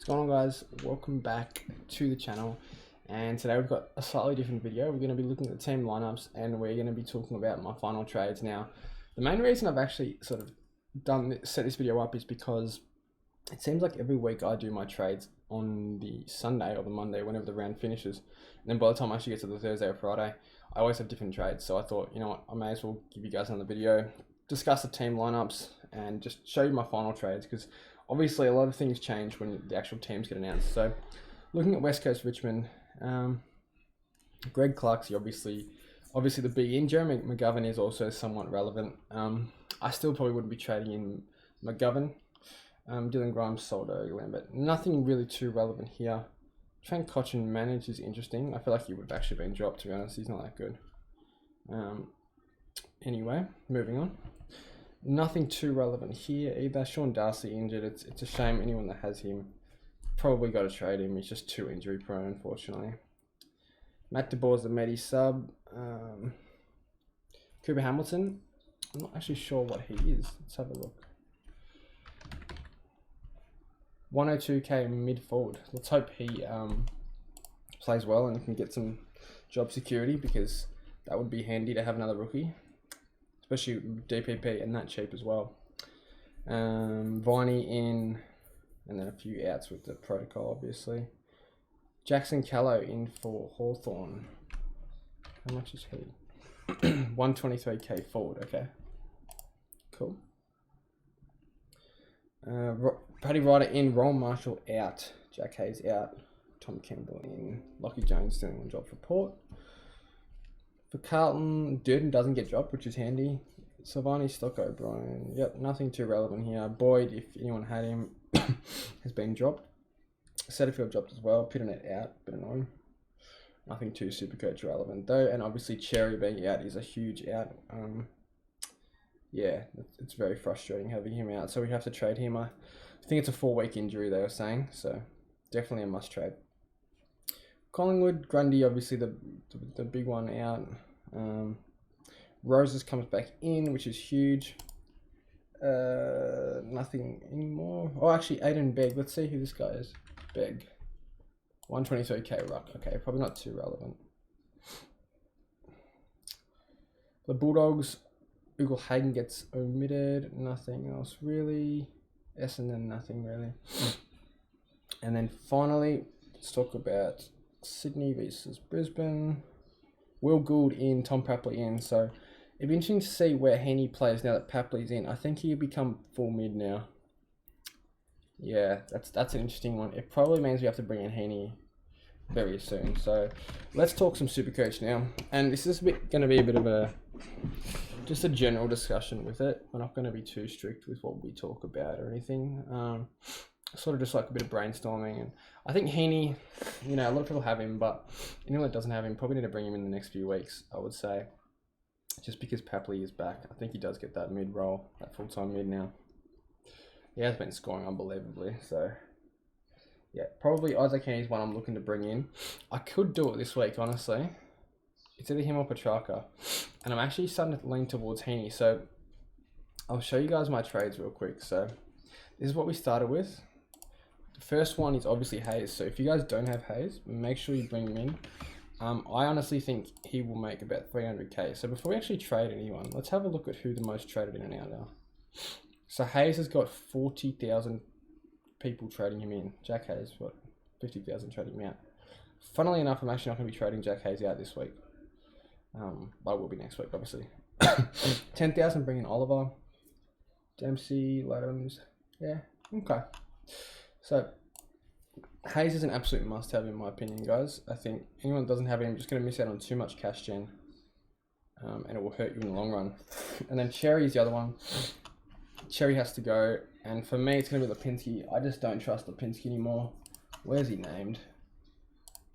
What's going on, guys? Welcome back to the channel, and today we've got a slightly different video. We're going to be looking at the team lineups and we're going to be talking about my final trades. Now, the main reason I've actually sort of set this video up is because it seems like every week I do my trades on the Sunday or the Monday whenever the round finishes, and then by the time I actually get to the Thursday or Friday, I always have different trades. So I thought, you know what, I may as well give you guys another video, discuss the team lineups and just show you my final trades, because obviously a lot of things change when the actual teams get announced. So looking at West Coast Richmond, Greg Clark's obviously the big in. Jeremy McGovern is also somewhat relevant. I still probably wouldn't be trading in McGovern. Dylan Grimes sold earlier, but nothing really too relevant here. Trent Cotchin managed is interesting. I feel like he would have actually been dropped, to be honest. He's not that good. Anyway, moving on. Nothing too relevant here either. Sean Darcy injured. It's a shame. Anyone that has him probably got to trade him. He's just too injury prone, unfortunately. Matt DeBoer's the Medi sub. Cooper Hamilton. I'm not actually sure what he is. Let's have a look. 102k mid forward. Let's hope he plays well and can get some job security, because that would be handy to have another rookie, especially DPP and that cheap as well. Viney in, and then a few outs with the protocol, obviously. Jackson Callow in for Hawthorn. How much is he? 123k forward. Okay, cool. Paddy Ryder in, Ron Marshall out, Jack Hayes out, Tom Campbell in, Lockie Jones doing one job for Port. For Carlton, Durden doesn't get dropped, which is handy. Silvani, Stock O'Brien, yep, nothing too relevant here. Boyd, if anyone had him, has been dropped. Setterfield dropped as well. Pitternet out, bit annoying. Nothing too SuperCoach relevant though, and obviously Cherry being out is a huge out. Yeah, it's very frustrating having him out, so we have to trade him. I think it's a 4-week injury, they were saying, so definitely a must trade. Collingwood, Grundy, obviously the big one out. Roses comes back in, which is huge. Nothing anymore. Oh, actually, Aiden Begg. Let's see who this guy is. Begg. 123k ruck. Okay, probably not too relevant. The Bulldogs, Ugle Hagen gets omitted. Nothing else really. Essendon, nothing really. And then finally, let's talk about Sydney versus Brisbane. Will Gould in, Tom Papley in. So it'd be interesting to see where Heaney plays now that Papley's in. I think he'll become full mid now. Yeah, that's an interesting one. It probably means we have to bring in Heaney very soon. So let's talk some SuperCoach now. And this is going to be a bit of just a general discussion with it. We're not going to be too strict with what we talk about or anything. Sort of just like a bit of brainstorming. And I think Heaney, a lot of people have him, but anyone that doesn't have him probably need to bring him in the next few weeks, I would say. Just because Papley is back. I think he does get that mid role, that full-time mid now. He has been scoring unbelievably, so yeah, probably Isaac Heaney's one I'm looking to bring in. I could do it this week, honestly. It's either him or Petrarca, and I'm actually starting to lean towards Heaney, so I'll show you guys my trades real quick. So this is what we started with. The first one is obviously Hayes, so if you guys don't have Hayes, make sure you bring him in. I honestly think he will make about 300k. So before we actually trade anyone, let's have a look at who the most traded in and out are. So Hayes has got 40,000 people trading him in. Jack Hayes, what, 50,000 trading him out. Funnily enough, I'm actually not going to be trading Jack Hayes out this week. But I will be next week, obviously. 10,000 bringing Oliver, Dempsey, Ladhams. Yeah, okay. So Hayes is an absolute must-have in my opinion, guys. I think anyone that doesn't have him just going to miss out on too much cash gen, and it will hurt you in the long run. And then Cherry is the other one. Cherry has to go, and for me, it's going to be Lipinski. I just don't trust Lipinski anymore. Where's he named?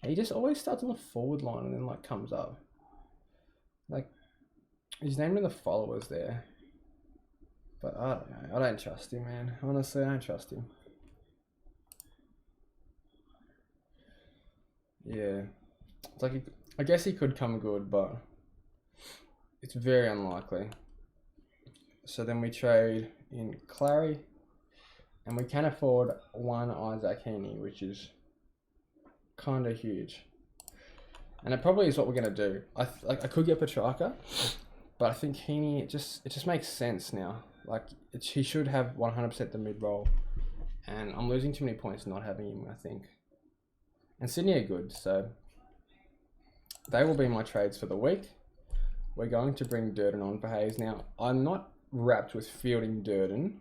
He just always starts on the forward line and then comes up. He's named in the followers there, but I don't know. I don't trust him, man. Honestly, I don't trust him. Yeah, it's I guess he could come good, but it's very unlikely. So then we trade in Clary, And we can afford one Isaac Heaney, which is kind of huge. And it probably is what we're going to do. I could get Petrarca, but I think Heaney, it just makes sense now. Like, he should have 100% the mid-roll. And I'm losing too many points not having him, I think. And Sydney are good, so they will be my trades for the week. We're going to bring Durden on for Hayes. Now, I'm not wrapped with fielding Durden.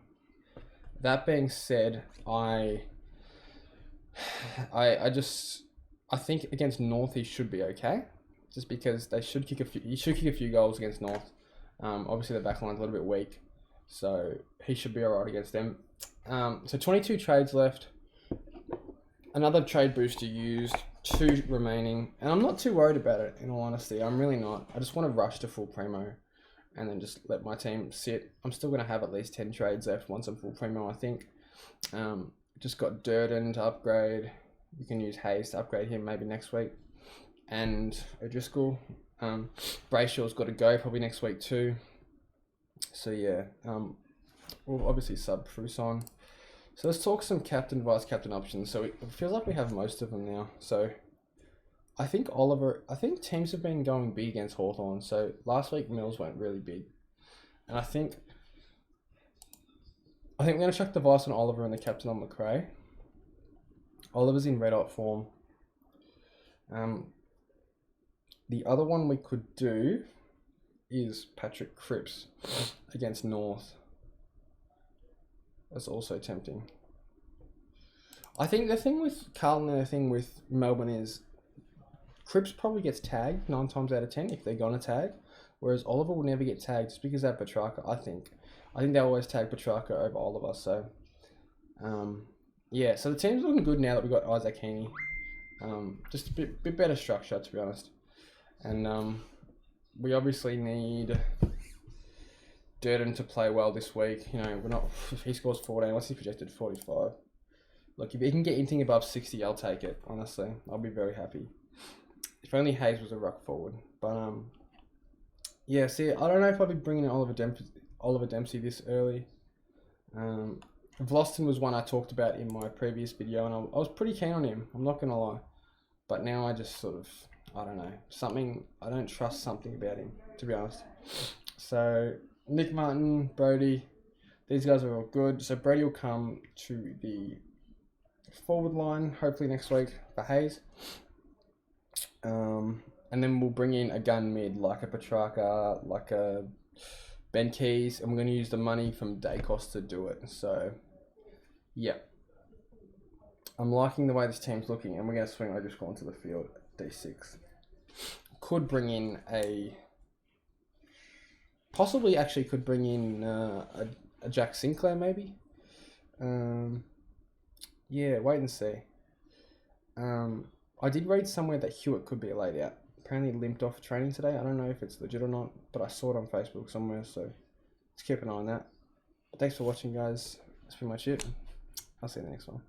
That being said, I think against North he should be okay, just because he should kick a few goals against North. Obviously the back line's a little bit weak, so he should be alright against them. So 22 trades left. Another trade booster used, 2 remaining, and I'm not too worried about it, in all honesty. I'm really not. I just want to rush to full primo and then just let my team sit. I'm still going to have at least 10 trades left once I'm full primo, I think. Just got Durden to upgrade. We can use Hayes to upgrade him maybe next week. And O'Driscoll. Brayshaw's got to go probably next week too. So yeah, we'll obviously sub Fruson. So let's talk some captain, vice captain options. So it feels like we have most of them now. So I think teams have been going big against Hawthorn. So last week Mills went really big. And I think we're going to chuck the vice on Oliver and the captain on McRae. Oliver's in red hot form. The other one we could do is Patrick Cripps against North. That's also tempting. I think the thing with Carlton and the thing with Melbourne is Cripps probably gets tagged 9 times out of 10 if they're going to tag, whereas Oliver will never get tagged just because they have Petrarca, I think. I think they always tag Petrarca over Oliver, so... yeah, so the team's looking good now that we've got Isaac Heaney. Just a bit better structure, to be honest. And we obviously need Durden to play well this week. You know, if he scores 14, what's he projected? 45. Look, if he can get anything above 60, I'll take it, honestly. I'll be very happy. If only Hayes was a ruck forward. But, yeah, see, I don't know if I'll be bringing in Oliver Dempsey this early. Vlosten was one I talked about in my previous video, and I was pretty keen on him, I'm not going to lie. But now I just sort of, I don't know, I don't trust something about him, to be honest. So, Nick Martin, Brody, these guys are all good. So Brody will come to the forward line, hopefully next week for Hayes. And then we'll bring in a gun mid, like a Petrarca, like a Ben Keys, and we're going to use the money from Dacos to do it. So, yeah. I'm liking the way this team's looking, and we're going to swing O'Driscoll onto the field at D6. Could bring in a... Possibly actually could bring in a Jack Sinclair, maybe. Yeah, wait and see. I did read somewhere that Hewitt could be a laid out. Apparently limped off training today. I don't know if it's legit or not, but I saw it on Facebook somewhere, so let's keep an eye on that. But thanks for watching, guys. That's pretty much it. I'll see you in the next one.